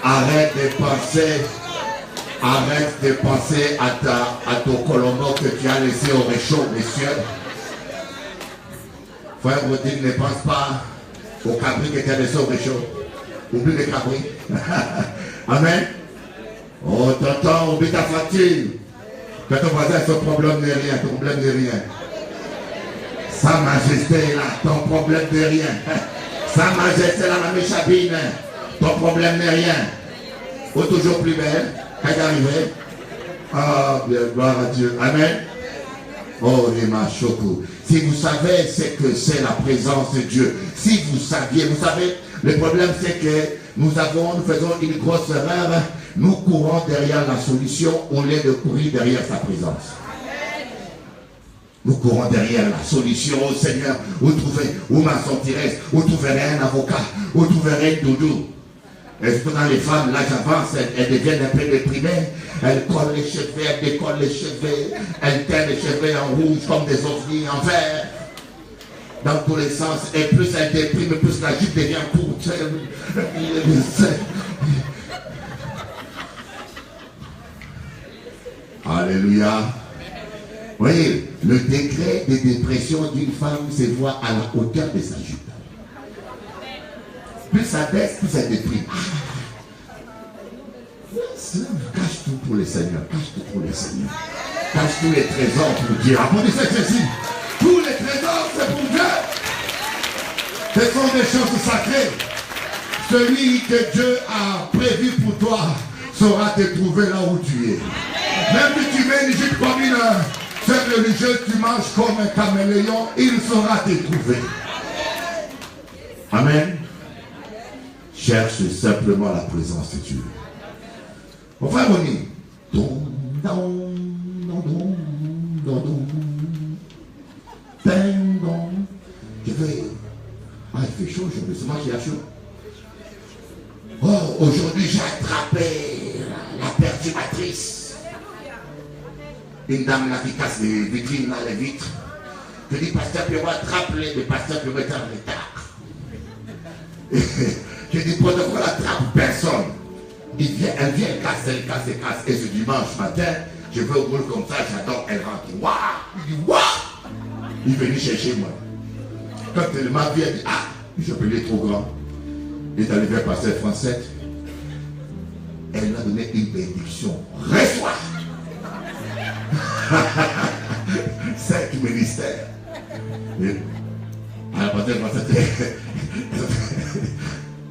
Arrête de penser à ton colombo que tu as laissé au réchaud, messieurs. Frère Rodine, ne pense pas au cabri que tu as laissé au réchaud. Oublie les cabris. Amen. Oh, tonton, oublie ta facture. Que ton voisin, son problème n'est rien, ton problème n'est rien. Sa majesté est là, ton problème n'est rien. Sa majesté est là, la méchabine, ton problème n'est rien. Ou toujours plus belle, quand arrivé. Ah, bien, gloire à Dieu. Amen. Oh, les machoku. Si vous savez ce que c'est la présence de Dieu, si vous saviez, vous savez, le problème c'est que nous faisons une grosse erreur, nous courons derrière la solution au lieu de courir derrière sa présence. Nous courons derrière la solution au Seigneur, où m'en sortirai, où trouverai un avocat, où trouverai un doudou. Et surtout quand les femmes, là j'avance, elles deviennent un peu déprimées, elles collent les cheveux, elles décollent les cheveux, elles teignent les cheveux en rouge comme des ovnis en vert, dans tous les sens, et plus elles dépriment, plus la jupe devient courte. Alléluia. Voyez, le degré de dépression d'une femme se voit à la hauteur de sa jupe. Plus ça baisse, plus ça déprime. Cache tout pour le Seigneur. Cache tout pour le Seigneur. Cache tous les trésors pour Dieu. Applaudissez Jésus. Tous les trésors, c'est pour Dieu. Ce sont des choses sacrées. Celui que Dieu a prévu pour toi saura te trouver là où tu es. Même si tu mets une jupe comme une sœur religieuse, tu marches comme un caméléon, il saura te trouver. Amen. Cherche simplement la présence de Dieu. Mon frère Moni. Je vais. Ah, il fait chaud aujourd'hui, c'est moi qui a chaud. Oh, aujourd'hui j'ai attrapé la perturbatrice. Une dame là qui casse les vitrines, là, les vitres. Je dis, pasteur Pierrot, attrape-les, le pasteur Pierrot est en retard. Je dis, protocole attrape personne. Elle vient, elle casse. Et ce dimanche matin, je vais au boulot comme ça, j'adore, elle rentre. Waouh! Il dit, waouh! Il est venu chercher moi. Quand elle m'a vu, elle dit, ah, je peux lui trop grand. Il est arrivé à pasteur français. Elle m'a donné une bénédiction. Reçois! 5 ministères. À la pasteur français,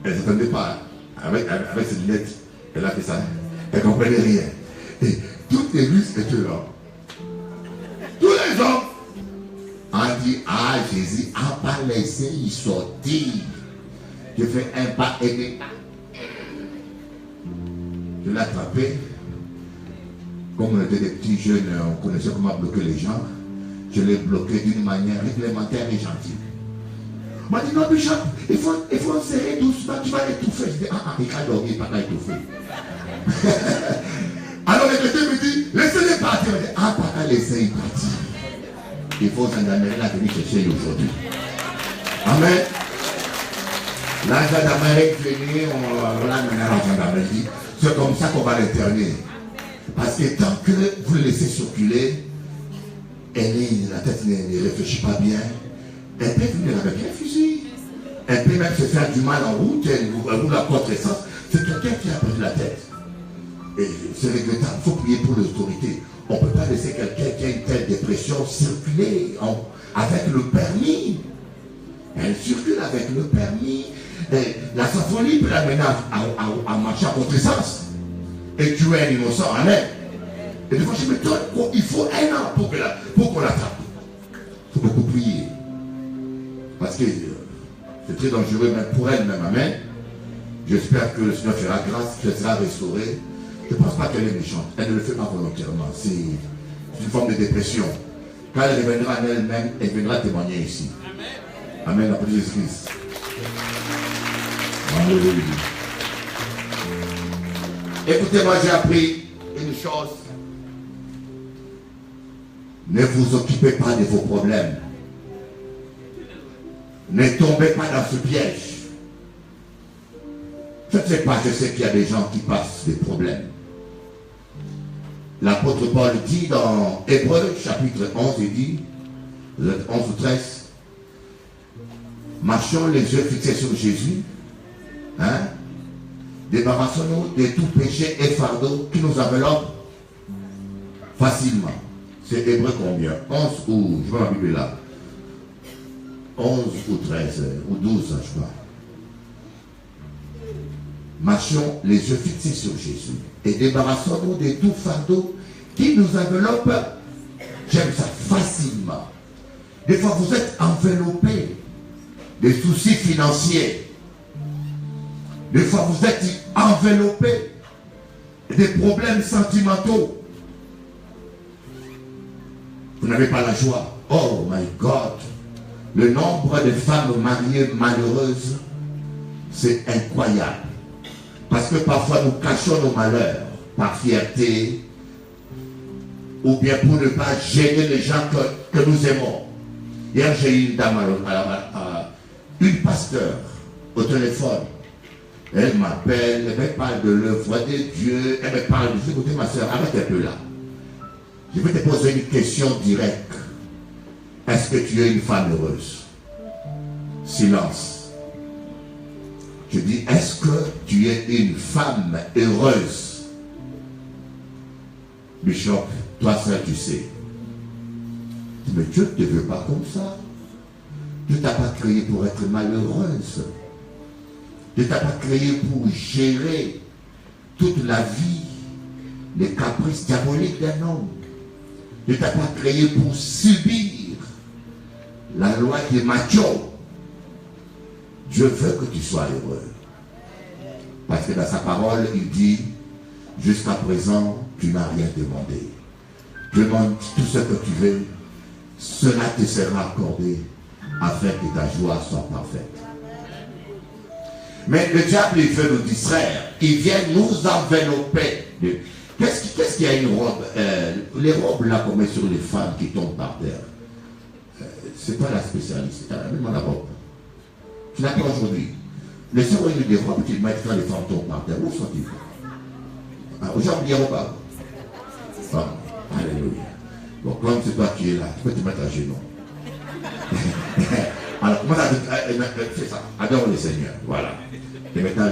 elle ne s'attendait pas. Avec ses lunettes, elle a fait ça. Elle ne comprenait rien. Et toutes les russes étaient là. Tous les hommes ont dit, ah, Jésus n'a pas laissé y sortir. Je fais un pas et des pas. Je l'ai attrapé. Comme on était des petits jeunes, on connaissait comment bloquer les gens. Je l'ai bloqué d'une manière réglementaire et gentille. On m'a dit, non, Bishop, il faut serrer doucement, tu vas l'étouffer. Je dis, il va dormir, il ne va pas étouffer. Alors le chrétien me dit, laissez-les partir. Je dis, papa, laissez-les partir. Il faut gendarmerie là venir chercher aujourd'hui. Amen. La gendarmerie est venue, on l'a mené à la gendarmerie. C'est comme ça qu'on va l'interner. Parce que tant que vous le laissez circuler, la tête ne réfléchit pas bien. Elle peut venir avec un fusil. Elle peut même se faire du mal en route. Elle roule à contre-essence. C'est quelqu'un qui a perdu la tête. Et c'est regrettable. Il faut prier pour l'autorité. On ne peut pas laisser quelqu'un qui a une telle dépression circuler avec le permis. Elle circule avec le permis. Et la symphonie peut l'amener à marcher à contre-essence. Et tuer un innocent. Amen. Et des fois, je me dis, il faut un an pour qu'on l'attrape. Il faut beaucoup prier. Parce que c'est très dangereux même pour elle-même. Amen. J'espère que le Seigneur fera grâce, qu'elle sera restaurée. Je ne pense pas qu'elle est méchante. Elle ne le fait pas volontairement. C'est une forme de dépression. Quand elle reviendra en elle-même, elle viendra témoigner ici. Amen. Après Jésus-Christ. Alléluia. Écoutez-moi, j'ai appris une chose. Ne vous occupez pas de vos problèmes. Ne tombez pas dans ce piège. Ce ne sais pas, je sais qu'il y a des gens qui passent des problèmes. L'apôtre Paul dit dans Hébreux chapitre 11, il dit, 11 ou 13, marchons les yeux fixés sur Jésus, hein? Débarrassons-nous de tout péché et fardeau qui nous enveloppe facilement. C'est Hébreux combien? 11 ou, je vois ma Bible là, 11 ou 13, ou 12, je crois. Marchons les yeux fixés sur Jésus et débarrassons-nous de tout fardeau qui nous enveloppe, j'aime ça, facilement. Des fois, vous êtes enveloppé des soucis financiers. Des fois, vous êtes enveloppé des problèmes sentimentaux. Vous n'avez pas la joie. Oh my God! Le nombre de femmes mariées malheureuses, c'est incroyable. Parce que parfois nous cachons nos malheurs par fierté ou bien pour ne pas gêner les gens que nous aimons. Hier, j'ai eu une dame, une pasteur au téléphone. Elle m'appelle, elle me parle de l'œuvre de Dieu. Elle me parle, je dis, écoutez ma soeur, arrête un peu là. Je vais te poser une question directe. Est-ce que tu es une femme heureuse? Silence. Je dis, est-ce que tu es une femme heureuse? Bishop, toi seul tu sais. Mais Dieu ne te veut pas comme ça. Dieu ne t'a pas créé pour être malheureuse. Dieu ne t'a pas créé pour gérer toute la vie, les caprices diaboliques d'un homme. Dieu ne t'a pas créé pour subir la loi des machos. Dieu veut que tu sois heureux. Parce que dans sa parole, il dit, jusqu'à présent, tu n'as rien demandé. Demande tout ce que tu veux, cela te sera accordé, afin que ta joie soit parfaite. Mais le diable, il veut nous distraire. Il vient nous envelopper. Qu'est-ce qu'il y a une robe? Les robes là qu'on met sur les femmes qui tombent par terre. C'est pas la spécialiste. Même la robe. Tu n'as pas aujourd'hui. Les sœurs ont eu des robes qu'ils mettent quand les femmes tombent par terre. Où sont-ils? Aujourd'hui, il n'y a pas. Alléluia. Bon, comme c'est toi qui es là, tu peux te mettre à genoux. Alors, comment ça fais ça? Adore le Seigneur. Voilà. Et maintenant,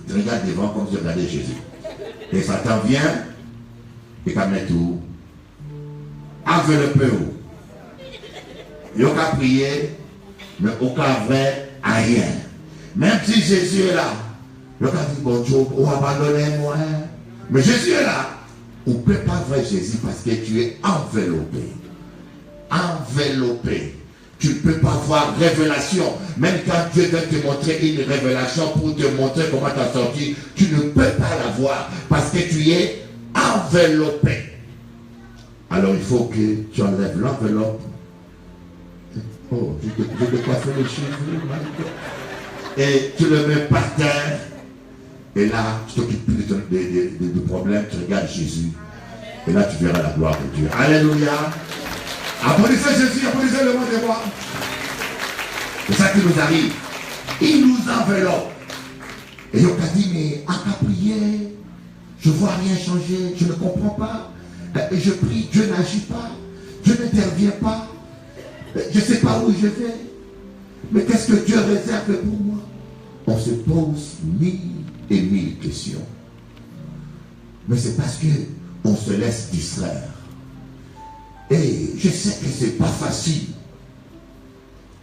tu regardes devant comme si tu regardais Jésus. Et Satan vient, et quand met tout, enveloppé où? Il n'y a qu'à prier, mais aucun vrai à rien. Même si Jésus est là, il n'y a qu'à dire bonjour, ou abandonnez-moi. Mais Jésus est là. On ne peut pas voir Jésus parce que tu es enveloppé. Enveloppé. Tu ne peux pas voir révélation. Même quand Dieu veut te montrer une révélation pour te montrer comment tu as sorti, tu ne peux pas la voir parce que tu es enveloppé. Alors il faut que tu enlèves l'enveloppe. Oh, je te coiffe les cheveux. Et tu le mets par terre. Et là, tu t'occupes plus de problèmes, tu regardes Jésus. Et là, tu verras la gloire de Dieu. Alléluia. Applaudissez Jésus, applaudissez le nom de moi. C'est ça qui nous arrive. Il nous enveloppe. Et on t'a dit, mais à ta prière, je ne vois rien changer, je ne comprends pas. Et je prie, Dieu n'agit pas. Dieu n'intervient pas. Je ne sais pas où je vais. Mais qu'est-ce que Dieu réserve pour moi? On se pose 1000 et 1000 questions. Mais c'est parce qu'on se laisse distraire. Et je sais que ce n'est pas facile.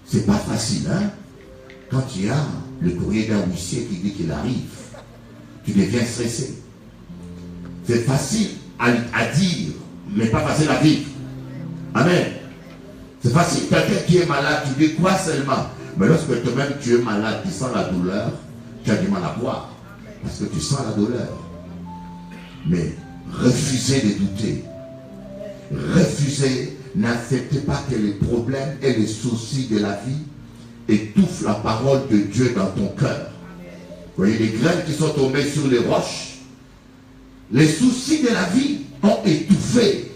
C'est pas facile, hein? Quand il y a le courrier d'un huissier qui dit qu'il arrive, tu deviens stressé. C'est facile à dire, mais pas facile à vivre. Amen. C'est facile. Quelqu'un qui est malade, tu dis quoi seulement? Mais lorsque toi-même tu es malade, tu sens la douleur, tu as du mal à boire. Parce que tu sens la douleur. Mais refusez de douter. Refusez, n'acceptez pas que les problèmes et les soucis de la vie étouffent la parole de Dieu dans ton cœur. Vous voyez les graines qui sont tombées sur les roches. Les soucis de la vie ont étouffé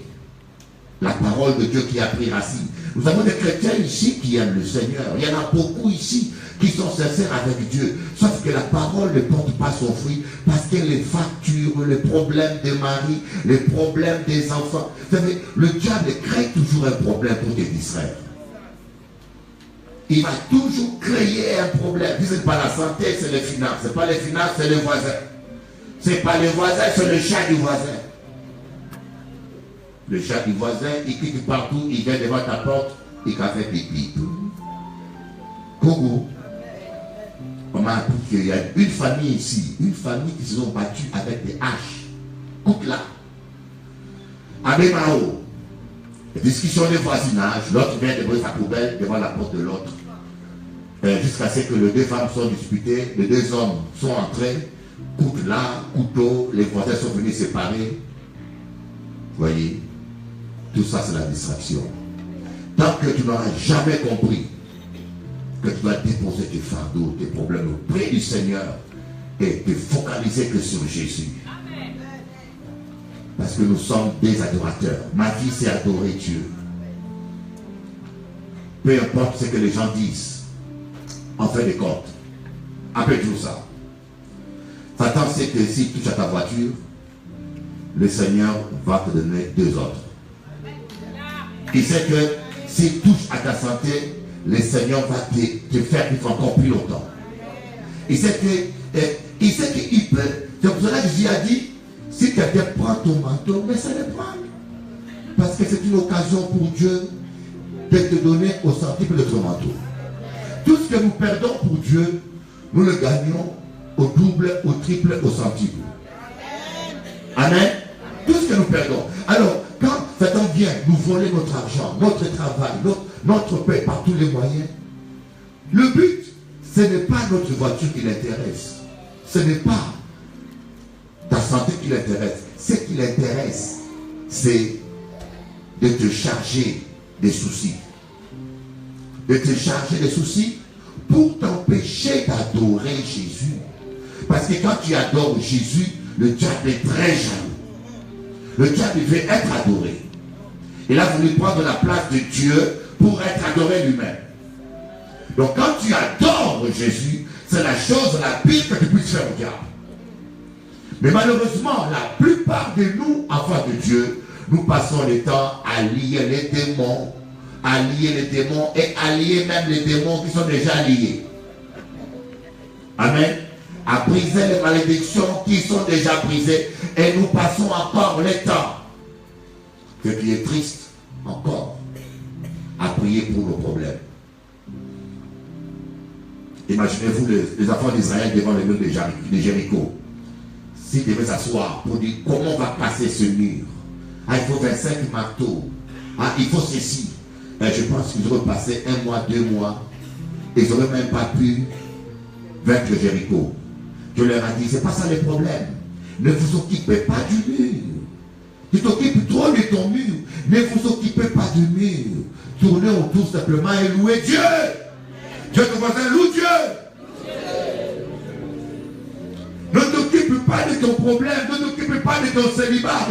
La parole de Dieu qui a pris racine. Nous avons des chrétiens ici qui aiment le Seigneur. Il y en a beaucoup ici qui sont sincères avec Dieu. Sauf que la parole ne porte pas son fruit parce que les factures, les problèmes des maris, les problèmes des enfants. Vous savez, le diable crée toujours un problème pour te distraire. Il va toujours créer un problème. Ce n'est pas la santé, c'est les finances. Ce n'est pas les finances, c'est les voisins. Ce n'est pas les voisins, c'est le chat du voisin. Le chat du voisin, il quitte partout, il vient devant ta porte, il a fait pipi. Congo. On m'a appris qu'il y a une famille ici, une famille qui se sont battues avec des haches. Écoute-là. Abemao. Discussion de voisinage, l'autre vient déposer sa poubelle devant la porte de l'autre. Jusqu'à ce que les deux femmes soient disputées, les deux hommes sont entrés, couteau-là, couteau, les voisins sont venus séparer. Vous voyez, tout ça c'est la distraction. Tant que tu n'auras jamais compris que tu dois déposer tes fardeaux, tes problèmes auprès du Seigneur et te focaliser que sur Jésus. Parce que nous sommes des adorateurs. Ma vie, c'est adorer Dieu. Peu importe ce que les gens disent, en fin de compte, appelle-nous ça. Satan sait que s'il touche à ta voiture, le Seigneur va te donner deux autres. Il sait que s'il touche à ta santé, le Seigneur va te faire vivre encore plus longtemps. Il sait qu'il peut. C'est pour cela que Jésus a dit, si quelqu'un prend ton manteau, mais ça le prend. Parce que c'est une occasion pour Dieu de te donner au centuple de ton manteau. Tout ce que nous perdons pour Dieu, nous le gagnons au double, au triple, au centuple. Amen. Tout ce que nous perdons. Alors, quand Satan vient nous voler notre argent, notre travail, notre paix par tous les moyens, le but, ce n'est pas notre voiture qui l'intéresse. Ce n'est pas ta santé qui l'intéresse. Ce qui l'intéresse, c'est de te charger des soucis. De te charger des soucis pour t'empêcher d'adorer Jésus. Parce que quand tu adores Jésus, le diable est très jaloux. Le diable veut être adoré. Il a voulu prendre la place de Dieu pour être adoré lui-même. Donc quand tu adores Jésus, c'est la chose la pire que tu puisses faire au diable. Mais malheureusement, la plupart de nous, enfants de Dieu, nous passons le temps à lier les démons, et à lier même les démons qui sont déjà liés. Amen. À briser les malédictions qui sont déjà brisées, et nous passons encore le temps. Ce qui est triste, encore, à prier pour nos problèmes. Imaginez-vous les enfants d'Israël devant le mur de Jéricho. S'ils devaient s'asseoir pour dire comment on va passer ce mur. Ah, il faut 25 marteaux. Ah, il faut ceci. Et je pense qu'ils auraient passé 1 mois, 2 mois. Ils n'auraient même pas pu vaincre Jéricho. Je leur ai dit, c'est pas ça le problème. Ne vous occupez pas du mur. Tu t'occupes trop de ton mur. Ne vous occupez pas du mur. Tournez autour simplement et louez Dieu. Dieu te voisin, loue Dieu. Ne t'occupe pas de ton problème, ne t'occupe pas de ton célibat.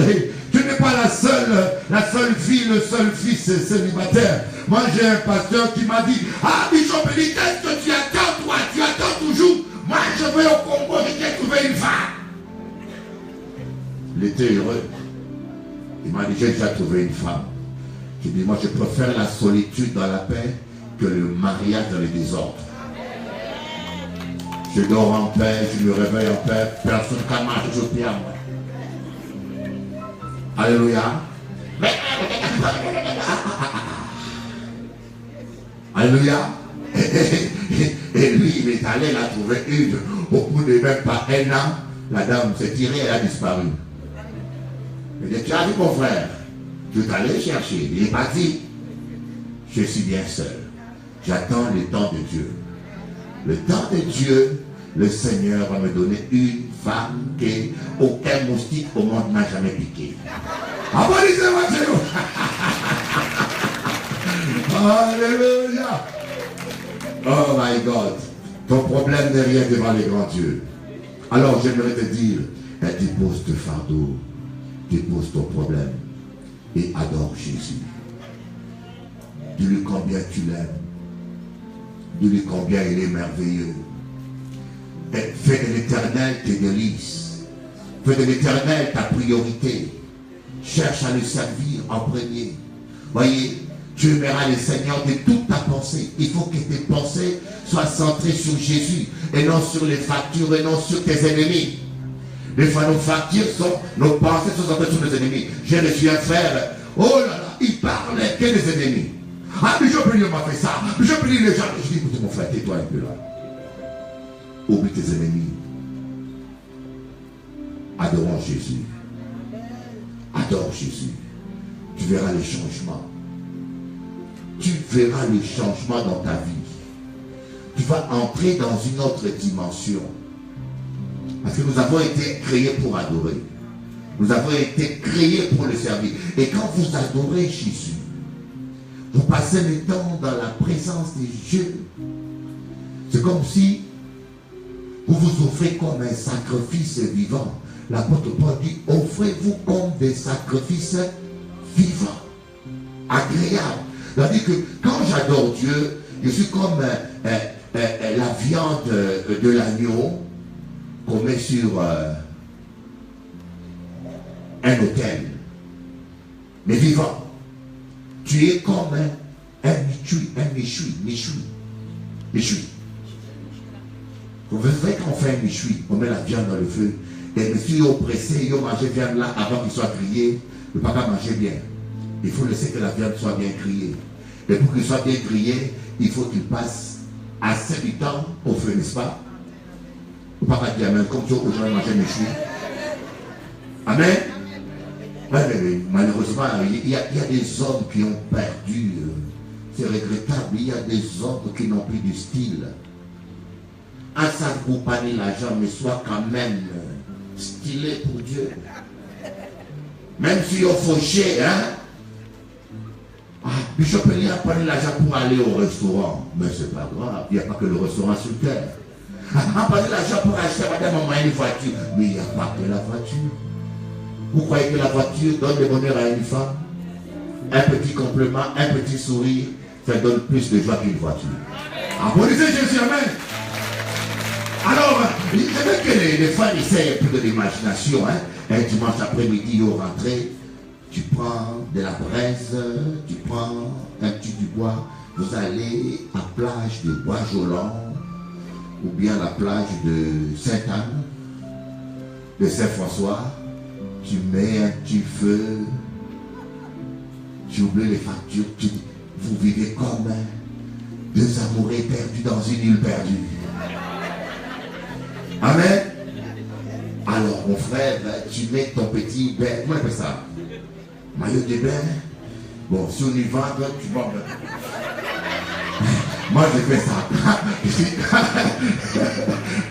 Tu n'es pas la seule fille, le seul fils célibataire. Moi j'ai un pasteur qui m'a dit, ah Bishop, qu'est-ce que tu attends toi? Tu attends toujours. Moi je vais au Congo, je vais trouver une femme. Il était heureux. Il m'a dit, j'ai déjà trouvé une femme. J'ai dit, moi je préfère la solitude dans la paix que le mariage dans le désordre. Je dors en paix, je me réveille en paix, personne ne marche toujours bien. Alléluia. Alléluia. Et lui, il est allé la trouver une. Au bout de même pas 1 an, la dame s'est tirée, elle a disparu. Il dit, tu as vu mon frère? Je suis allé chercher. Il est parti. Je suis bien seul. J'attends le temps de Dieu. Le temps de Dieu, le Seigneur va me donner une femme qu'aucun moustique au monde n'a jamais piqué. Applaudissez-moi, Seigneur. Alléluia. Oh my God. Ton problème n'est rien devant les grands dieux. Alors j'aimerais te dire, dépose ton fardeau, dépose ton problème. et adore Jésus. Dis-lui combien tu l'aimes. Dis-lui combien il est merveilleux. Et fais de l'Éternel tes délices. Fais de l'Éternel ta priorité. Cherche à le servir en premier. Voyez, tu aimeras le Seigneur de toute ta pensée. Il faut que tes pensées soient centrées sur Jésus et non sur les factures et non sur tes ennemis. Des fois, nos factures nos pensées sont centrées sur nos ennemis. J'ai reçu un frère, oh là là, il parlait que des ennemis. Ah, mais je prie, on m'a fait ça. Je prie les gens. Je dis, écoutez mon frère, tais-toi un peu là. Oublie tes ennemis. Adorons Jésus. Adore Jésus. Tu verras les changements. Tu verras les changements dans ta vie. Tu vas entrer dans une autre dimension. Parce que nous avons été créés pour adorer. Nous avons été créés pour le servir. Et quand vous adorez Jésus, vous passez le temps dans la présence de Dieu. C'est comme si vous vous offrez comme un sacrifice vivant. L'apôtre Paul dit, offrez-vous comme des sacrifices vivants, agréables. C'est-à-dire que quand j'adore Dieu, je suis comme la viande de l'agneau qu'on met sur un autel, mais vivant. Tu es comme un méchoui. Vous verrez qu'on fait un méchoui, on met la viande dans le feu. Et monsieur oppressé, il a mangé viande là avant qu'il soit grillé, il ne peut pas manger bien. Il faut laisser que la viande soit bien grillée. Et pour qu'il soit bien grillé, il faut qu'il passe assez du temps au feu, n'est-ce pas? Il ne peut pas dire amen, comme ça, aujourd'hui, manger un méchoui. Amen. Mais malheureusement, il y a des hommes qui ont perdu. C'est regrettable. Il y a des hommes qui n'ont plus de style. À ça, vous parlez l'argent, mais soit quand même stylé pour Dieu. Même si on fauché, hein. Bishop Eli a parlé l'argent pour aller au restaurant. Mais c'est pas grave. Il n'y a pas que le restaurant sur terre. A parlé l'argent pour acheter à madame une voiture. Mais il n'y a pas que la voiture. Vous croyez que la voiture donne le bonheur à une femme? Un petit complément, un petit sourire, ça donne plus de joie qu'une voiture. Applaudissez Jésus, amen. Alors, je veux que les femmes essayent un peu de l'imagination. Hein? Un dimanche après-midi, au rentrée, tu prends de la braise, tu prends un petit du bois, vous allez à la plage de Bois-Jolan, ou bien la plage de Sainte-Anne, de Saint-François. Tu mets un petit feu, tu oublies les factures, vous vivez comme deux amoureux perdus dans une île perdue. Amen. Alors mon frère, tu mets ton petit bain, comment on appelle ça? Maillot de bain. Bon, si on y va, tu vas. Moi je fais ça.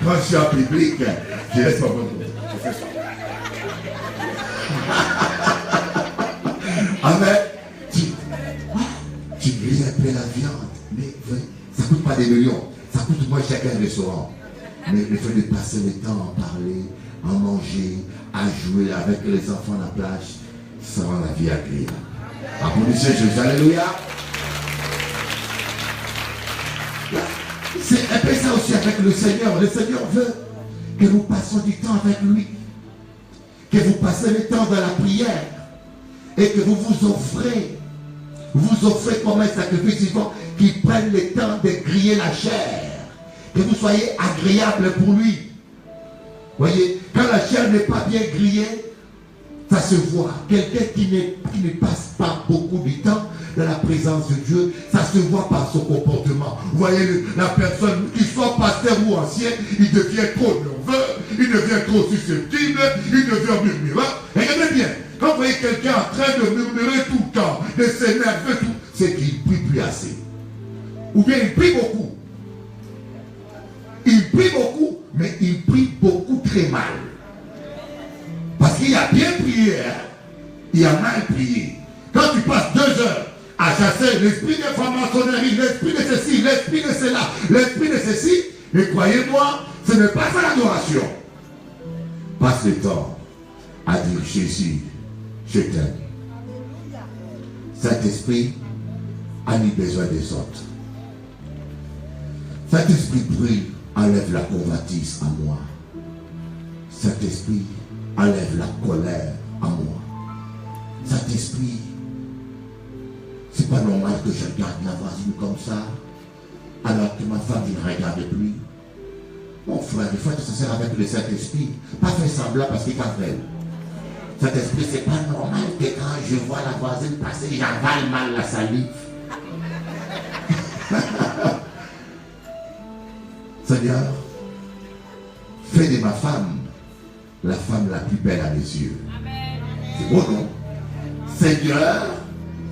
Quand je suis en public, je laisse pas mon je fais ça. Amen. Tu grilles un peu la viande, mais ça ne coûte pas des millions, ça coûte moins cher qu'un restaurant. Mais le fait de passer le temps à parler, à manger, à jouer avec les enfants à la plage, ça rend la vie agréable. Applaudissez Jésus, alléluia. C'est un peu ça aussi avec le Seigneur. Le Seigneur veut que nous passions du temps avec lui. Que vous passez le temps dans la prière et que vous vous offrez comme un sacrifice vivant qui prenne le temps de griller la chair, que vous soyez agréable pour lui. Voyez, quand la chair n'est pas bien grillée, ça se voit. Quelqu'un qui ne passe pas beaucoup de temps dans la présence de Dieu, ça se voit par son comportement. Vous voyez, la personne, qu'il soit pasteur ou ancien, il devient trop nerveux, il devient trop susceptible, il devient murmureur. Regardez bien, quand vous voyez quelqu'un en train de murmurer tout le temps, de s'énerver tout, c'est qu'il ne prie plus assez. Ou bien il prie beaucoup. Il prie beaucoup, mais il prie beaucoup très mal. Parce qu'il a bien prié, hein? Il a mal prié. Quand tu passes 2 heures à chasser l'esprit de franc-maçonnerie, l'esprit de ceci, l'esprit de cela, l'esprit de ceci, et croyez-moi, ce n'est pas ça l'adoration. Passe le temps à dire Jésus, je t'aime. Saint-Esprit a mis besoin des autres. Saint-Esprit brûle, enlève la convoitise en moi. Saint-Esprit enlève la colère en moi. Saint-Esprit, c'est pas normal que je regarde la voisine comme ça, alors que ma femme, je ne regarde plus. Mon frère, il faut être sincère avec le Saint-Esprit. Pas faire semblant parce qu'il est vrai. Saint-Esprit, c'est pas normal que quand je vois la voisine passer, j'avale mal la salive. Seigneur, fais de ma femme la femme la plus belle à mes yeux. C'est beau, non? Seigneur,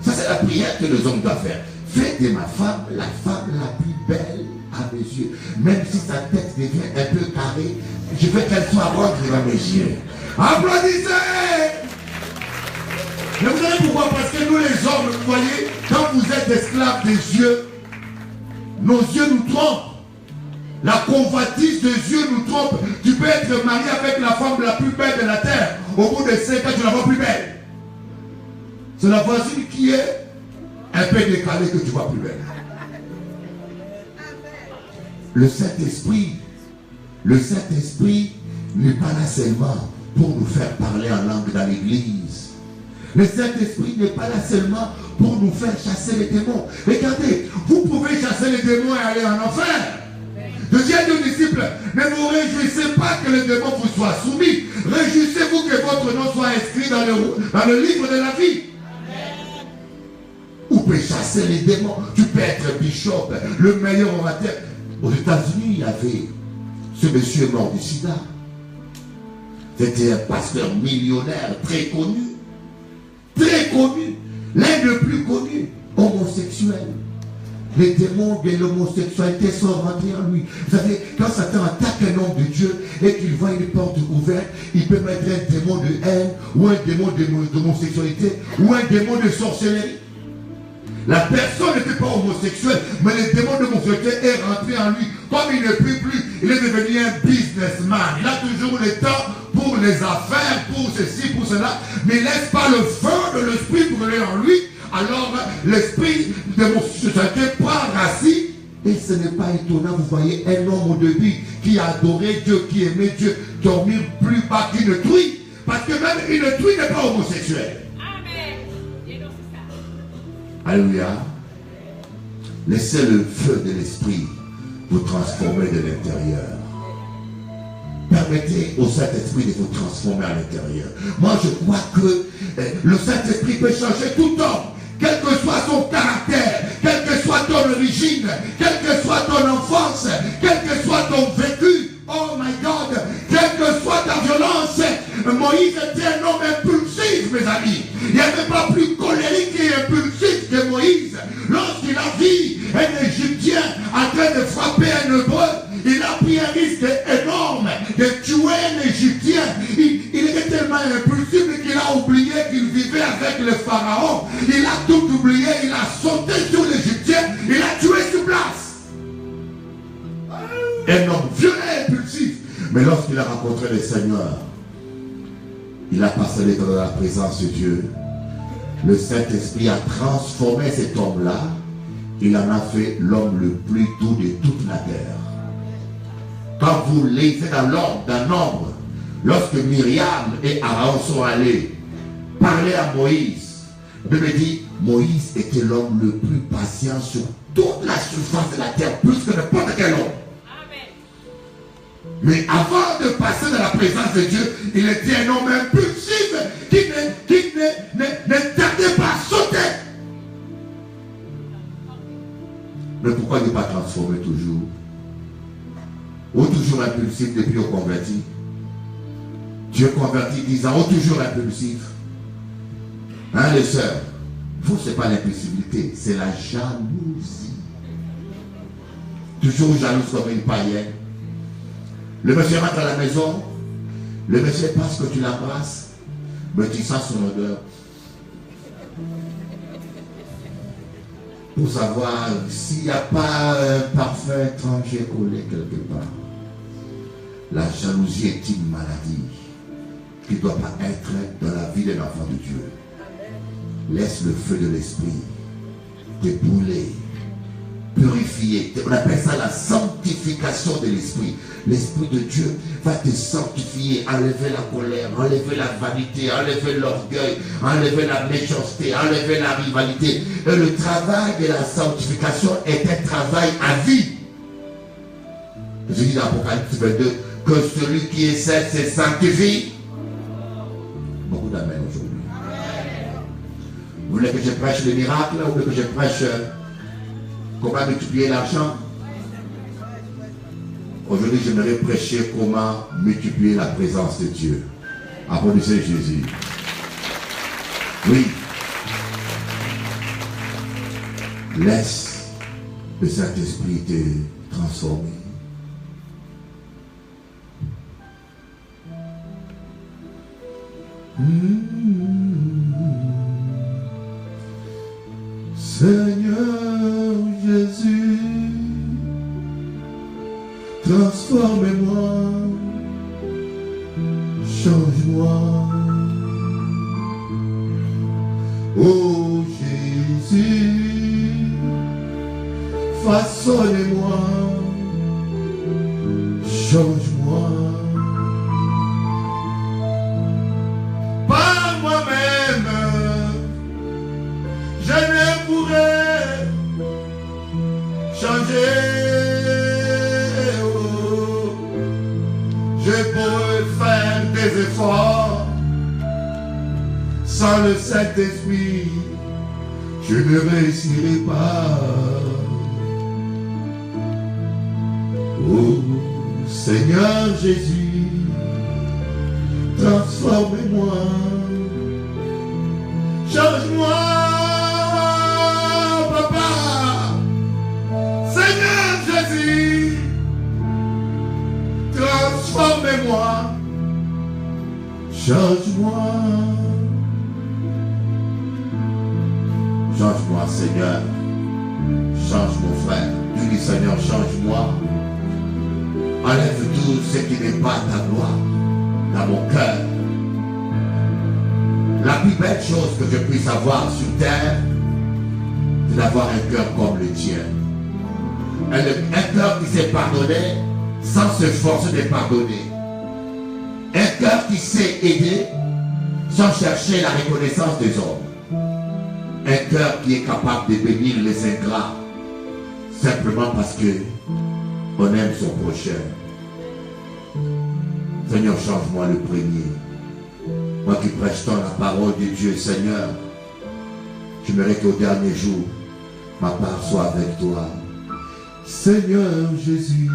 ça c'est la prière que les hommes doivent faire. Fais de ma femme la plus belle à mes yeux. Même si sa tête devient un peu carrée, je veux qu'elle soit ronde devant mes yeux. Applaudissez! Mais vous savez pourquoi? Parce que nous les hommes, vous voyez, quand vous êtes esclaves des yeux, nos yeux nous trompent. La convoitise des yeux nous trompe. Tu peux être marié avec la femme la plus belle de la terre. Au bout de 5 ans, tu la vois plus belle. C'est la voisine qui est un peu décalée que tu vois plus belle. Le Saint-Esprit n'est pas là seulement pour nous faire parler en langue dans l'église. Le Saint-Esprit n'est pas là seulement pour nous faire chasser les démons. Regardez, vous pouvez chasser les démons et aller en enfer. Je dis à nos disciples, ne vous réjouissez pas que les démons vous soient soumis. Réjouissez-vous que votre nom soit inscrit dans le livre de la vie. Amen. Vous pouvez chasser les démons. Tu peux être bishop, le meilleur orateur. Aux États-Unis, il y avait ce monsieur mort du sida. C'était un pasteur millionnaire très connu. Très connu. L'un des plus connus, homosexuel. Les démons de l'homosexualité sont rentrés en lui. Vous savez, quand Satan attaque un homme de Dieu et qu'il voit une porte ouverte, il peut mettre un démon de haine, ou un démon d'homosexualité, ou un démon de sorcellerie. La personne n'était pas homosexuelle, mais le démon d'homosexualité est rentré en lui. Comme il ne peut plus, il est devenu un businessman. Il a toujours le temps pour les affaires, pour ceci, pour cela, mais il ne laisse pas le feu de l'esprit brûler en lui. Alors l'esprit de mon société prend racine. Et ce n'est pas étonnant, vous voyez un homme de vie qui adorait Dieu, qui aimait Dieu, dormir plus bas qu'une truie. Parce que même une truie n'est pas homosexuelle. Amen. Alléluia. Laissez le feu de l'esprit vous transformer de l'intérieur. Permettez au Saint-Esprit de vous transformer à l'intérieur. Moi je crois que le Saint-Esprit peut changer tout homme. Quel que soit son caractère, quelle que soit ton origine, quelle que soit ton enfance, quel que soit ton vécu, oh my God, quelle que soit ta violence, Moïse était un homme impulsif, mes amis. Il n'y avait pas plus colérique et impulsif que Moïse. Lorsqu'il a vu un Égyptien en train de frapper un Hébreu, il a pris un risque énorme de tuer un Égyptien. Il était tellement impulsif qu'il a oublié qu'il vivait avec le pharaon. Il a tout oublié, il a sauté sur l'Égyptien, il a tué sur place. Un homme violent et impulsif. Mais lorsqu'il a rencontré le Seigneur, il a passé les temps dans la présence de Dieu. Le Saint-Esprit a transformé cet homme-là. Il en a fait l'homme le plus doux de toute la terre. Quand vous lisez dans l'ordre d'un nombre, lorsque Myriam et Aaron sont allés parler à Moïse, la Bible dit, Moïse était l'homme le plus patient sur toute la surface de la terre, plus que n'importe quel homme. Mais avant de passer dans la présence de Dieu, il était un homme impulsif qui ne tardait pas à sauter. Mais pourquoi ne pas transformer toujours? Ou toujours impulsif depuis au converti? Dieu converti 10 ans, ou toujours impulsif? Hein les sœurs? Vous, ce n'est pas l'impulsivité, c'est la jalousie. Toujours jalouse comme une païenne. Le monsieur rentre à la maison, le monsieur pense que tu l'embrasses, mais tu sens son odeur. Pour savoir s'il n'y a pas un parfum étranger collé quelque part. La jalousie est une maladie qui ne doit pas être dans la vie d'un enfant de Dieu. Laisse le feu de l'esprit te brûler, purifier. On appelle ça la sanctification de l'esprit. L'esprit de Dieu va te sanctifier, enlever la colère, enlever la vanité, enlever l'orgueil, enlever la méchanceté, enlever la rivalité. Et le travail de la sanctification est un travail à vie. Je dis dans Apocalypse 22 que celui qui essaie se sanctifie. Beaucoup d'amen aujourd'hui. Vous voulez que je prêche le miracle ou que je prêche comment multiplier l'argent? Aujourd'hui, j'aimerais prêcher comment multiplier la présence de Dieu. Applaudissez Jésus. Oui. Laisse le Saint-Esprit te transformer. Seigneur Jésus, transforme-moi, change-moi. Oh Jésus, façonne-moi, change-moi. Par moi-même, je ne pourrai changer. Je pourrais faire des efforts. Sans le Saint-Esprit, je ne réussirai pas. Oh Seigneur Jésus, transforme-moi, change-moi, Papa. Seigneur Jésus, transforme-moi, change-moi. Change-moi, Seigneur. Change mon frère. Tu dis, Seigneur, change-moi. Enlève tout ce qui n'est pas ta gloire dans mon cœur. La plus belle chose que je puisse avoir sur terre, c'est d'avoir un cœur comme le tien. Un cœur qui sait pardonner sans se forcer de pardonner. Un cœur qui sait aider sans chercher la reconnaissance des hommes. Un cœur qui est capable de bénir les ingrats simplement parce que on aime son prochain. Seigneur, change-moi le premier. Moi qui prêche tant la parole de Dieu, Seigneur, j'aimerais qu'au dernier jour, ma part soit avec toi. Seigneur Jésus,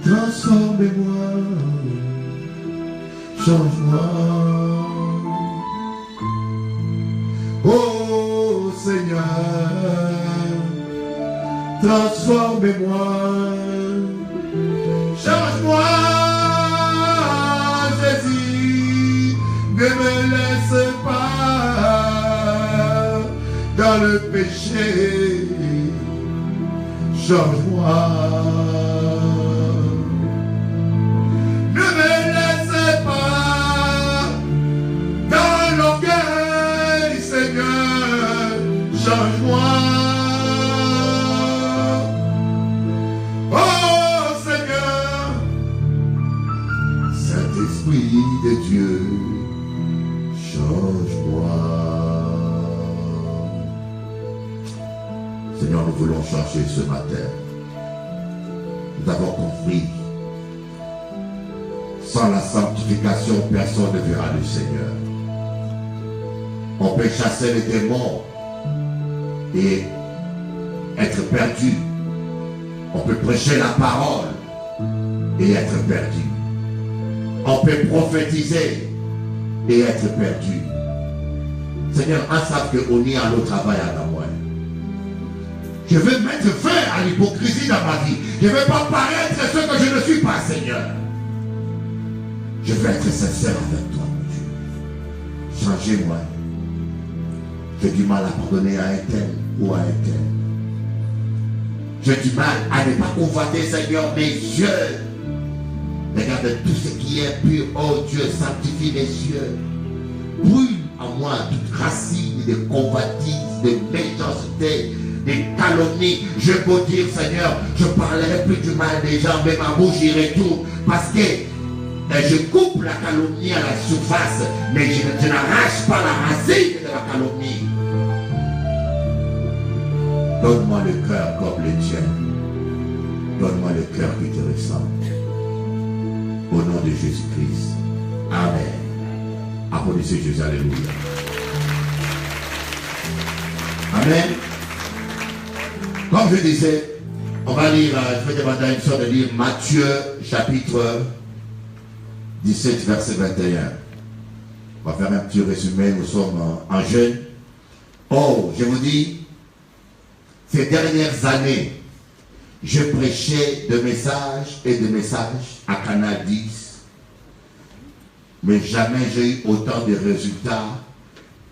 transforme-moi, change-moi. Oh Seigneur, transforme-moi, change-moi, Jésus, ne me laisse pas dans le péché, change-moi, ne me laisse pas dans l'orgueil, Seigneur, change-moi. Saint-Esprit de Dieu, change-moi. Seigneur, nous voulons changer ce matin. Nous avons compris. Sans la sanctification, personne ne verra le Seigneur. On peut chasser les démons et être perdu. On peut prêcher la parole et être perdu. On peut prophétiser et être perdu. Seigneur, en savent qu'on y a le travail à la moi. Je veux mettre fin à l'hypocrisie dans ma vie. Je ne veux pas paraître ce que je ne suis pas, Seigneur. Je veux être sincère avec toi, mon Dieu. Changez-moi. J'ai du mal à pardonner à un tel ou à un tel. J'ai du mal à ne pas convoiter, Seigneur, mes yeux. Regarde tout ce qui est pur. Oh Dieu, sanctifie mes yeux. Brûle en moi toute racine de convoitise, de méchanceté, des calomnies. Je peux dire, Seigneur, je parlerai plus du mal des gens, mais ma bouche y retourne, parce que je coupe la calomnie à la surface, mais je n'arrache pas la racine de la calomnie. Donne-moi le cœur comme le tien. Donne-moi le cœur qui te ressemble. Au nom de Jésus-Christ. Amen. Applaudissez Jésus. Alléluia. Amen. Comme je disais, on va lire, je vais demander à une soeur de lire Matthieu chapitre 17, verset 21. On va faire un petit résumé, nous sommes en jeûne. Oh, je vous dis, ces dernières années, je prêchais de messages et de messages à Canal 10, mais jamais j'ai eu autant de résultats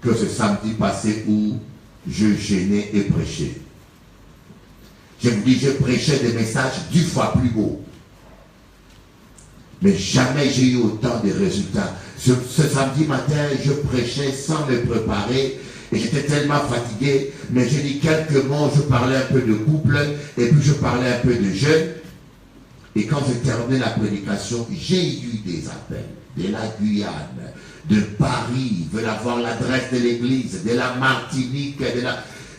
que ce samedi passé où je jeûnais et prêchais. Je vous dis, je prêchais des messages 10 fois plus beaux. Mais jamais j'ai eu autant de résultats. Ce samedi matin, je prêchais sans me préparer. Et j'étais tellement fatigué. Mais j'ai dit quelques mots, je parlais un peu de couple. Et puis je parlais un peu de jeûne. Et quand j'ai terminé la prédication, j'ai eu des appels. De la Guyane, de Paris, veulent avoir l'adresse de l'église, de la Martinique,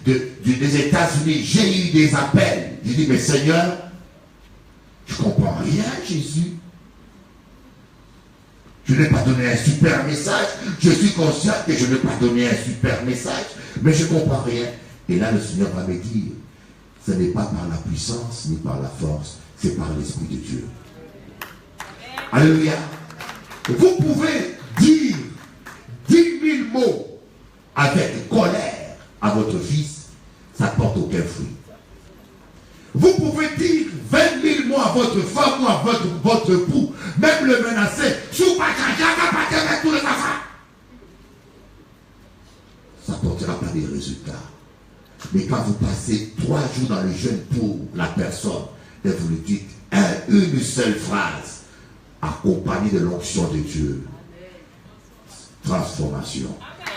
des États-Unis. J'ai eu des appels. J'ai dit, mais Seigneur, je ne comprends rien, Jésus. Je n'ai pas donné un super message. Je suis conscient que je n'ai pas donné un super message, mais je ne comprends rien. Et là, le Seigneur va me dire, ce n'est pas par la puissance ni par la force, c'est par l'Esprit de Dieu. Alléluia. Vous pouvez dire 10 000 mots avec colère à votre fils, ça ne porte aucun fruit. Vous pouvez dire 20 000 mots à votre femme ou à votre époux, même le menacer, ça ne portera pas des résultats. Mais quand vous passez 3 jours dans le jeûne pour la personne, et vous lui dites une seule phrase, accompagnée de l'onction de Dieu, transformation.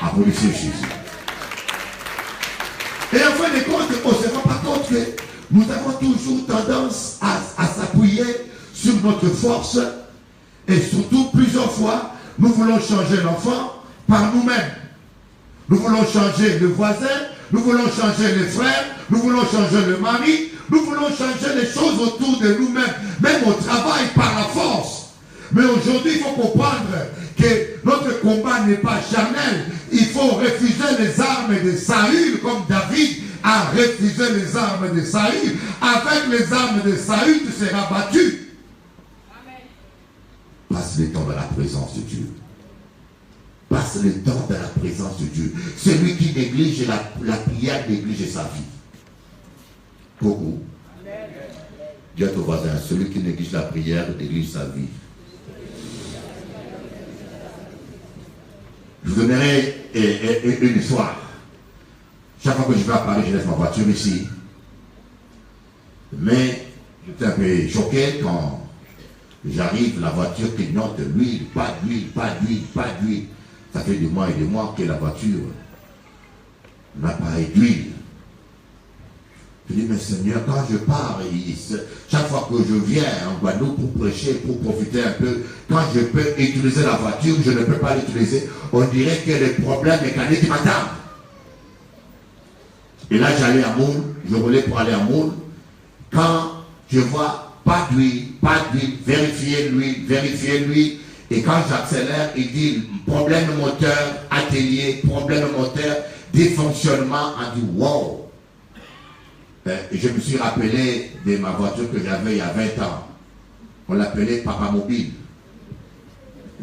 Applaudissez Jésus. Et en fin de compte, on ne se rend pas compte que nous avons toujours tendance à s'appuyer sur notre force et surtout plusieurs fois, nous voulons changer l'enfant par nous-mêmes. Nous voulons changer le voisin, nous voulons changer les frères, nous voulons changer le mari, nous voulons changer les choses autour de nous-mêmes, même au travail par la force. Mais aujourd'hui, il faut comprendre que notre combat n'est pas charnel. Il faut refuser les armes de Saül, comme David a refusé les armes de Saül. Avec les armes de Saül, tu seras battu. Amen. Passe le temps dans la présence de Dieu. Passe le temps dans la présence de Dieu. Celui qui néglige la prière néglige sa vie. Beaucoup. Dis à ton voisin, celui qui néglige la prière néglige sa vie. Je vous donnerai une histoire. Chaque fois que je vais à Paris, je laisse ma voiture ici. Mais j'étais un peu choqué quand j'arrive, la voiture clignote de l'huile, pas d'huile, pas d'huile, pas d'huile. Ça fait des mois et des mois que la voiture n'a pas d'huile. Je dis, mais Seigneur, quand je pars, chaque fois que je viens en Guadeloupe pour prêcher, pour profiter un peu, quand je peux utiliser la voiture, je ne peux pas l'utiliser. On dirait que les problèmes mécaniques m'attendent. Et là, j'allais à Moule, je roulais pour aller à Moule. Quand je vois pas d'huile, vérifier l'huile. Et quand j'accélère, il dit problème moteur, atelier, problème moteur, dysfonctionnement. On dit wow. Et je me suis rappelé de ma voiture que j'avais il y a 20 ans. On l'appelait Papa Mobile.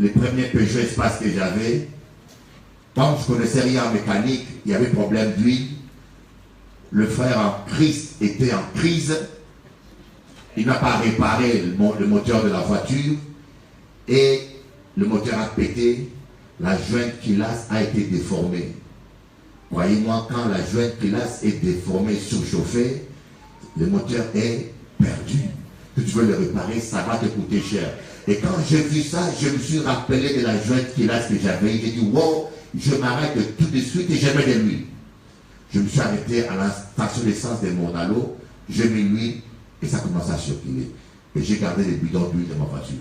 Les premiers Peugeot Espace que j'avais, quand je ne connaissais rien en mécanique, il y avait problème d'huile. Le frère en Christ était en crise. Il n'a pas réparé le moteur de la voiture. Et le moteur a pété. La jointe Kilas a été déformée. Croyez-moi, quand la jointe Kilas est déformée, surchauffée, le moteur est perdu. Si tu veux le réparer, ça va te coûter cher. Et quand j'ai vu ça, je me suis rappelé de la jointe Kilas que j'avais. J'ai dit, wow, je m'arrête tout de suite et je mets de l'huile. Je me suis arrêté à la station d'essence de Mondalo, je mets l'huile et ça commence à circuler. Et j'ai gardé les bidons d'huile dans ma voiture.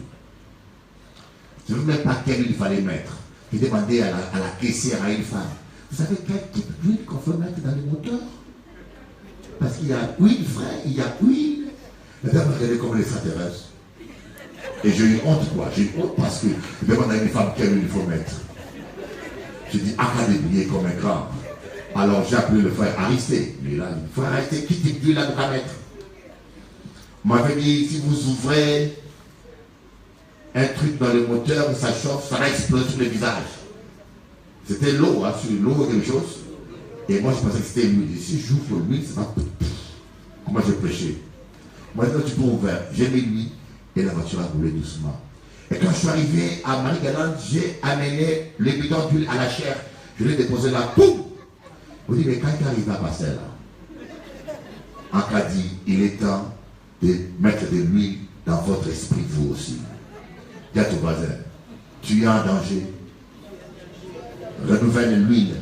Je ne sais même pas quelle huile il fallait mettre. J'ai demandé à la caissière, à une femme, vous savez quel type d'huile qu'on peut mettre dans les moteurs? Parce qu'il y a huile vraie, il y a huile. La dame m'a regardé comme l'extraterrestre. Et j'ai eu honte quoi. J'ai eu honte parce que je demande à une femme quelle huile il faut mettre. J'ai dit, académier comme un grand. Alors j'ai appelé le frère Aristée. Il est là, il faut arrêter, qui type d'huile là de pas mettre? On m'avait dit, si vous ouvrez un truc dans le moteur, ça chauffe, ça va exploser sur le visage. C'était l'eau, hein, sur l'eau ou quelque chose. Et moi je pensais que c'était l'huile. Si j'ouvre l'huile, ça va. Comment je prêchais? Moi, quand tu peux ouvrir, j'ai mis l'huile et la voiture a roulé doucement. Et quand je suis arrivé à Marie-Galante, j'ai amené les bidons d'huile à la chair. Je l'ai déposé là, boum! Vous dites, mais quand il arrive à passer là, Akadi, il est temps de mettre de l'huile dans votre esprit, vous aussi. Dis à ton voisin, tu es en danger. Renouvelle l'huile.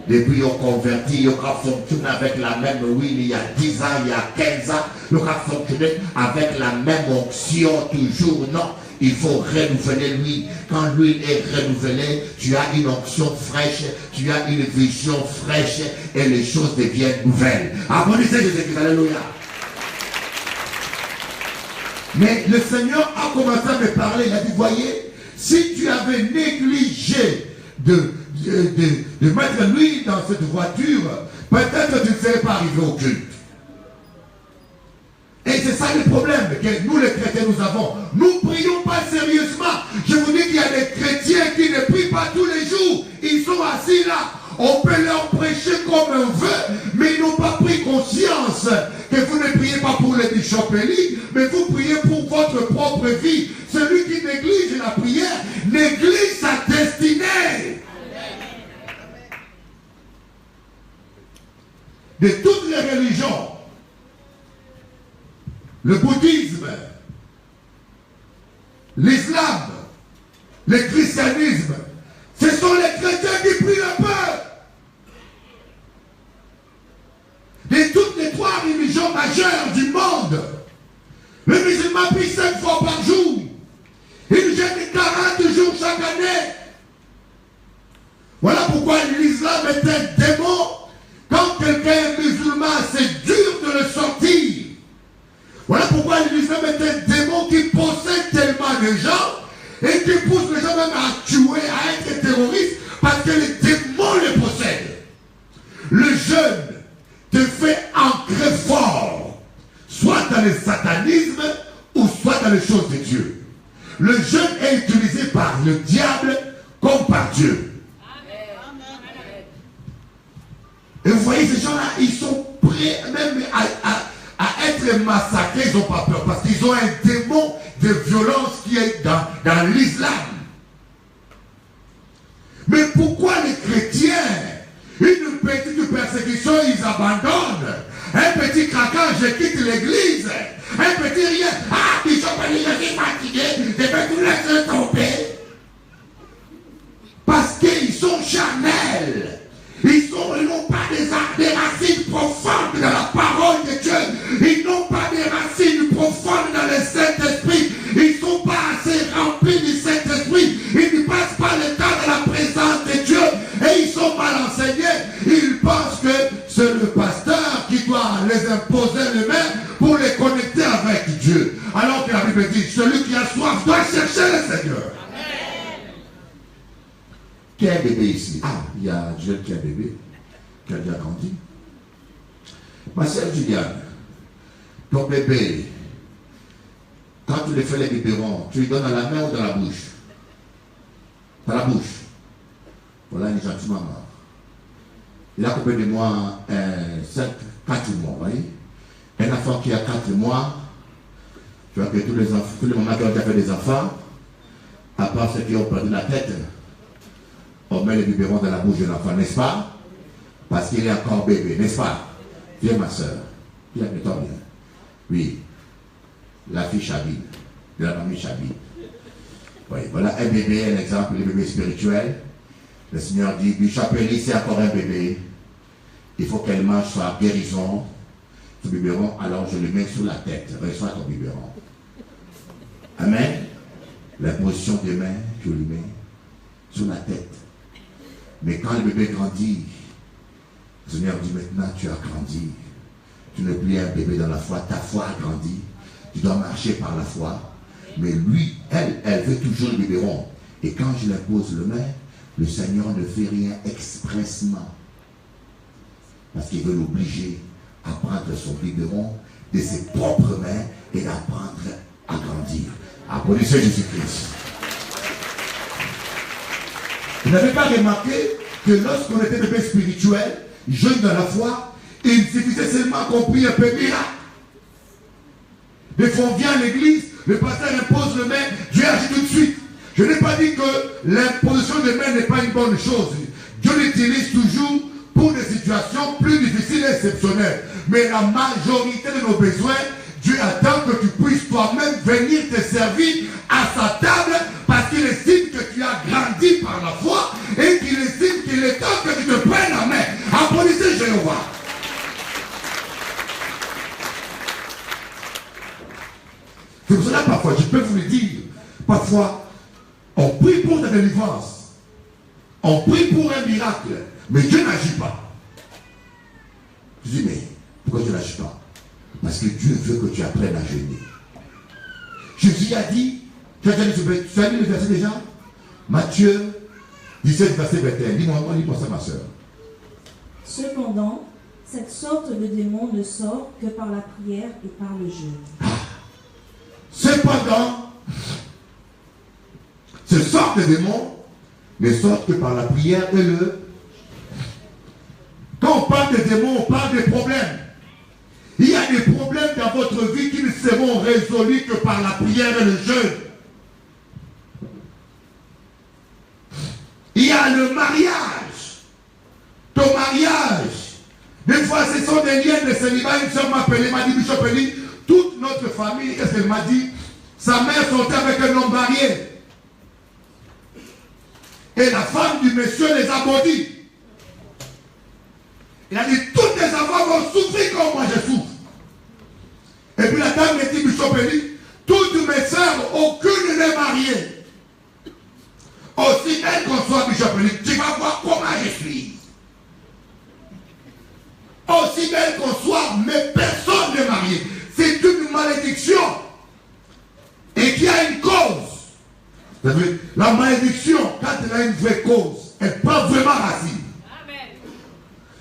Depuis qu'on converti, on a fonctionné avec la même huile il y a 10 ans, il y a 15 ans, on a fonctionné avec la même onction toujours. Non, il faut renouveler l'huile. Quand l'huile est renouvelée, tu as une onction fraîche, tu as une vision fraîche et les choses deviennent nouvelles. Applaudissez Jésus-Christ, alléluia. Mais le Seigneur a commencé à me parler, il a dit, voyez, si tu avais négligé de mettre l'huile dans cette voiture, peut-être que tu ne serais pas arrivé au culte. Et c'est ça le problème que nous les chrétiens nous avons. Nous ne prions pas sérieusement. Je vous dis qu'il y a des chrétiens qui ne prient pas tous les jours. Ils sont assis là. On peut leur prêcher comme on veut, mais ils n'ont pas pris conscience que vous ne priez pas pour les bichopélies, mais vous priez pour votre propre vie. Celui qui néglige la prière néglige sa destinée. De toutes les religions, le bouddhisme, l'islam, le christianisme, ce sont les chrétiens qui prient le peu. De toutes les 3 religions majeures du monde, le musulman prie 5 fois par jour. Il jeûne 40 jours chaque année. Voilà pourquoi l'islam est un démon. Quand quelqu'un est musulman, c'est dur de le sortir. Voilà pourquoi l'islam est un démon qui possède tellement de gens et qui pousse les gens même à tuer, à être terroristes, parce que les démons les possèdent. Le jeûne te fait ancrer fort, soit dans le satanisme ou soit dans les choses de Dieu. Le jeûne est utilisé par le diable comme par Dieu. Et vous voyez, ces gens-là, ils sont prêts même à être massacrés, ils n'ont pas peur, parce qu'ils ont un démon de violence qui est dans l'islam. Mais pourquoi les chrétiens, une petite persécution, ils abandonnent? Un petit craquage, je quitte l'église. Un petit rien, ah, ils sont pas je suis fatigué, je vais tout laisser tomber. Parce qu'ils sont charnels. Ils n'ont pas des racines profondes dans la parole de Dieu. Ils n'ont pas des racines profondes dans le Saint-Esprit. Ils ne sont pas assez remplis du Saint-Esprit. Ils ne passent pas le temps de la présence de Dieu. Et ils sont mal enseignés. Ils pensent que c'est le pasteur qui doit les imposer les mains pour les connecter avec Dieu. Alors que la Bible dit, celui qui a soif doit chercher le Seigneur. Qui a un bébé ici? Ah, il y a un jeune qui a un bébé, qui a déjà grandi. Ma sœur Juliane, ton bébé, quand tu lui fais les biberons, tu lui donnes dans la main ou dans la bouche? Dans la bouche. Voilà une gentille maman. Il a coupé de moi 4 mois, vous voyez? Un enfant qui a 4 mois, tu vois que tous les mamans qui ont déjà fait des enfants, à part ceux qui ont perdu la tête, on met les biberons dans la bouche de l'enfant, n'est-ce pas? Parce qu'il est encore bébé, n'est-ce pas? Viens ma soeur, viens, mets-toi bien. Oui, la fille Chabine, de la famille Chabine. Oui, voilà un bébé, un exemple, le bébé spirituel. Le Seigneur dit, Bishop Eli, c'est encore un bébé. Il faut qu'elle mange sa guérison. Ce biberon, alors je le mets sur la tête. Reçois ton biberon. Amen. La position des mains, je le mets sur la tête. Mais quand le bébé grandit, le Seigneur dit, maintenant tu as grandi. Tu n'es plus un bébé dans la foi. Ta foi a grandi. Tu dois marcher par la foi. Mais lui, elle veut toujours le biberon. Et quand je lui pose le main, le Seigneur ne fait rien expressement. Parce qu'il veut l'obliger à prendre son biberon de ses propres mains et d'apprendre à grandir. Applaudissez Jésus-Christ. Vous n'avez pas remarqué que lorsqu'on était bébé spirituel, jeune dans la foi, il suffisait seulement qu'on prie un peu miracle. Des fois on vient à l'église, le pasteur impose le main, Dieu agit tout de suite. Je n'ai pas dit que l'imposition de main n'est pas une bonne chose. Dieu l'utilise toujours pour des situations plus difficiles et exceptionnelles. Mais la majorité de nos besoins, Dieu attend que tu puisses toi-même venir te servir à sa table parce qu'il estime que tu as grandi par la foi et qu'il estime qu'il est temps que tu te prennes la main. Applaudissez Jéhovah. C'est pour cela parfois, je peux vous le dire, parfois, on prie pour ta délivrance, on prie pour un miracle, mais Dieu n'agit pas. Je dis, mais pourquoi Dieu n'agit pas? Parce que Dieu veut que tu apprennes à jeûner. Jésus a dit, tu as lu le verset déjà? Matthieu 17, verset 21. Dis-moi ça, ma soeur. Cependant, cette sorte de démon ne sort que par la prière et par le jeûne. Cependant, ce sort de démon ne sort que par la prière et le... Quand on parle de démons, on parle des problèmes. Il y a des problèmes dans votre vie qui ne seront résolus que par la prière et le jeûne. Il y a le mariage. Ton mariage. Des fois, ce sont des liens de célibat. Une soeur m'a appelé, m'a dit, Bishop Eli, toute notre famille, qu'est-ce qu'elle m'a dit? Sa mère sortait avec un homme marié. Et la femme du monsieur les a maudits. Il a dit, toutes les enfants vont souffrir comme moi je souffre. Et puis la dame me dit, Bishop Eli, toutes mes sœurs, aucune n'est mariée. Aussi belle qu'on soit, Bishop Eli, tu vas voir comment je suis. Aussi belle qu'on soit, mais personne n'est marié. C'est une malédiction. Et qui a une cause. La malédiction, quand elle a une vraie cause, elle prend vraiment racine.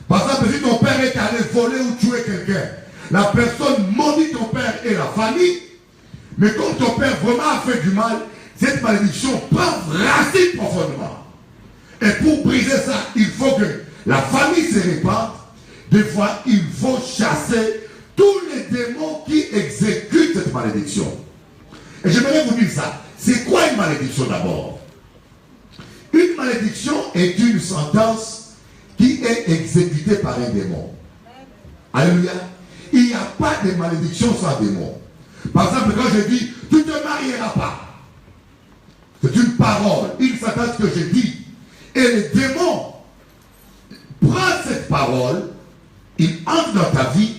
Par exemple, si ton père est allé voler ou tuer quelqu'un, la personne maudit ton père et la famille, mais comme ton père vraiment a fait du mal, cette malédiction prend racine profondément. Et pour briser ça, il faut que la famille se répande. Des fois, il faut chasser tous les démons qui exécutent cette malédiction. Et j'aimerais vous dire ça. C'est quoi une malédiction d'abord? Une malédiction est une sentence qui est exécuté par un démon. Alléluia. Il n'y a pas de malédiction sans démon. Par exemple, quand je dis, tu ne te marieras pas. C'est une parole, une sentence que je dis. Et le démon prend cette parole, il entre dans ta vie,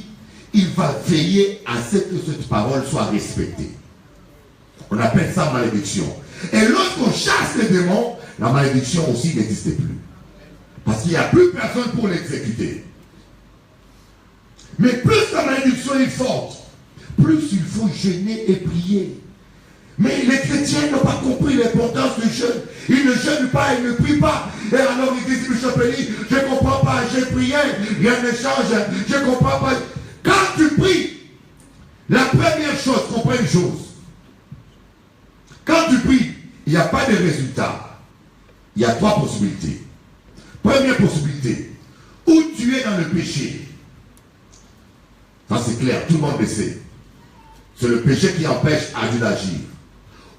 il va veiller à ce que cette parole soit respectée. On appelle ça malédiction. Et lorsqu'on chasse les démons, la malédiction aussi n'existe plus. Parce qu'il n'y a plus personne pour l'exécuter. Mais plus la malédiction est forte, plus il faut jeûner et prier. Mais les chrétiens n'ont pas compris l'importance du jeûne. Ils ne jeûnent pas, ils ne prient pas. Et alors ils disent, Bishop Eli, je ne comprends pas, j'ai prié, rien ne change, je ne comprends pas. Quand tu pries, la première chose, comprends une chose. Quand tu pries, il n'y a pas de résultat. Il y a trois possibilités. Première possibilité, où tu es dans le péché. Ça c'est clair, tout le monde le sait. C'est le péché qui empêche à Dieu d'agir.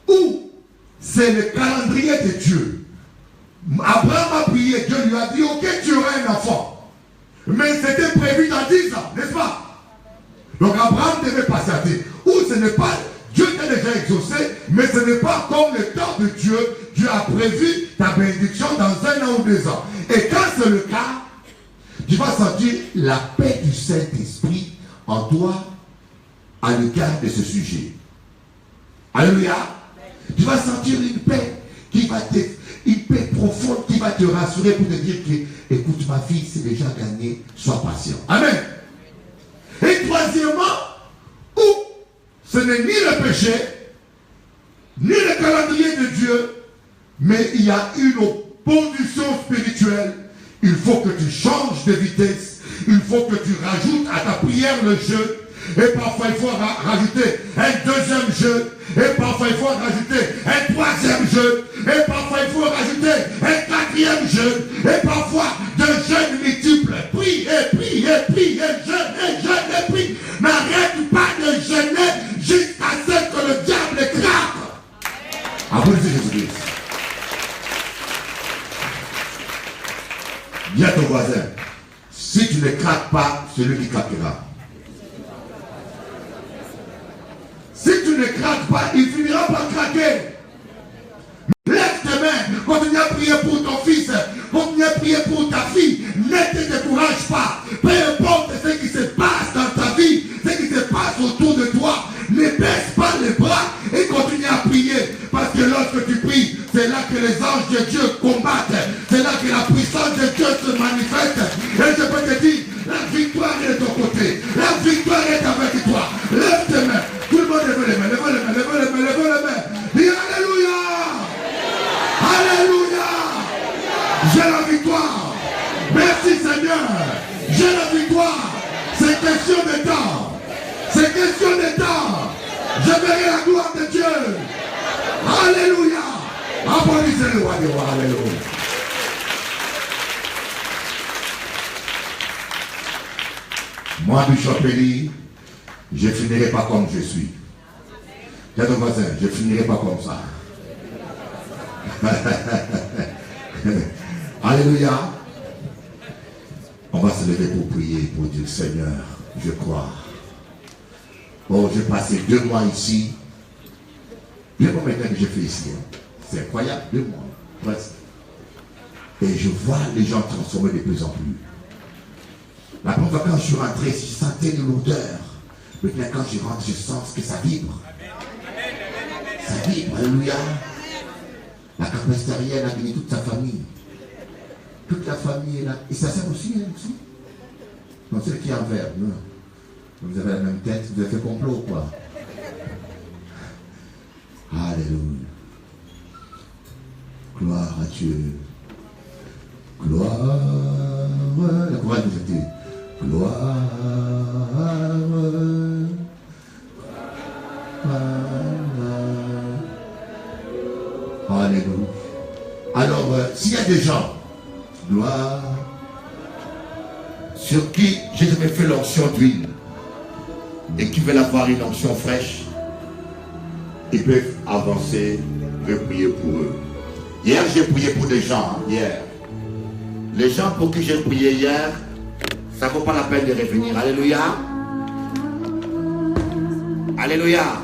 Ou c'est le calendrier de Dieu. Abraham a prié, Dieu lui a dit, ok, tu auras un enfant. Mais c'était prévu dans 10 ans, n'est-ce pas? Donc Abraham devait patienter. Ou ce n'est pas, Dieu t'a déjà exaucé, mais ce n'est pas comme le temps de Dieu Dieu a prévu ta bénédiction dans 1 an ou 2 ans. Et quand c'est le cas, tu vas sentir la paix du Saint-Esprit en toi à l'égard de ce sujet. Alléluia. Tu vas sentir une paix une paix profonde qui va te rassurer pour te dire que, écoute ma fille, c'est déjà gagné, sois patient. Amen. Et troisièmement, où ce n'est ni le péché, ni le calendrier de Dieu, mais il y a une opposition spirituelle. Il faut que tu changes de vitesse. Il faut que tu rajoutes à ta prière le jeûne. Et parfois il faut rajouter un deuxième jeûne. Et parfois il faut rajouter un troisième jeûne. Et parfois il faut rajouter un quatrième jeûne. Et parfois de jeûnes multiples. Prie et prie et prie et jeûne et prie. N'arrête pas de jeûner jusqu'à ce que le diable craque. Applaudissez Jésus-Christ. Dis à ton voisin, si tu ne craques pas, c'est lui qui craquera. Si tu ne craques pas, il finira par craquer. Lève tes mains, continue à prier pour ton fils, continue à prier pour ta fille, ne te décourage pas. Peu importe ce qui se passe dans ta vie, ce qui se passe autour de toi, ne baisse pas les bras et continue à prier. Parce que lorsque tu pries, c'est là que les anges de Dieu combattent. C'est là que la puissance de Dieu se manifeste. Et je peux te dire, la victoire est de ton côté. La victoire est avec toi. Lève tes mains. Tout le monde lève les mains, lève les mains, lève les mains, lève les mains. Dis Alléluia. Alléluia. J'ai la victoire. Merci Seigneur. J'ai la victoire. C'est question de temps. C'est question de temps. Je verrai la gloire de Dieu. Alléluia. Applaudissez le roi des rois. Alléluia. Moi, Bishop Eli, je ne finirai pas comme je suis. Dis à ton voisin, je ne finirai pas comme ça. Alléluia. On va se lever pour prier, pour dire Seigneur, je crois. Oh, j'ai passé 2 mois ici. 2 mois maintenant que j'ai fait ici. C'est incroyable, 2 mois, presque. Et je vois les gens transformer de plus en plus. La première fois quand je suis rentré, je sentais une lourdeur. Maintenant quand je rentre, je sens que ça vibre. Ça vibre, alléluia. La capestérienne a gagné toute sa famille. Toute la famille est là. Et ça sert aussi, hein, aussi. Non, celle qui est en vert, non. Vous avez la même tête, vous avez fait complot, quoi. Alléluia. Gloire à Dieu. Gloire. La chorale nous était. Gloire. Alléluia. Alors, s'il y a des gens, gloire, sur qui j'ai jamais fait l'onction d'huile et qui veulent avoir une onction fraîche, ils peuvent avancer, je peux prier pour eux. Hier, j'ai prié pour des gens, hier. Les gens pour qui j'ai prié hier, ça ne vaut pas la peine de revenir. Alléluia. Alléluia.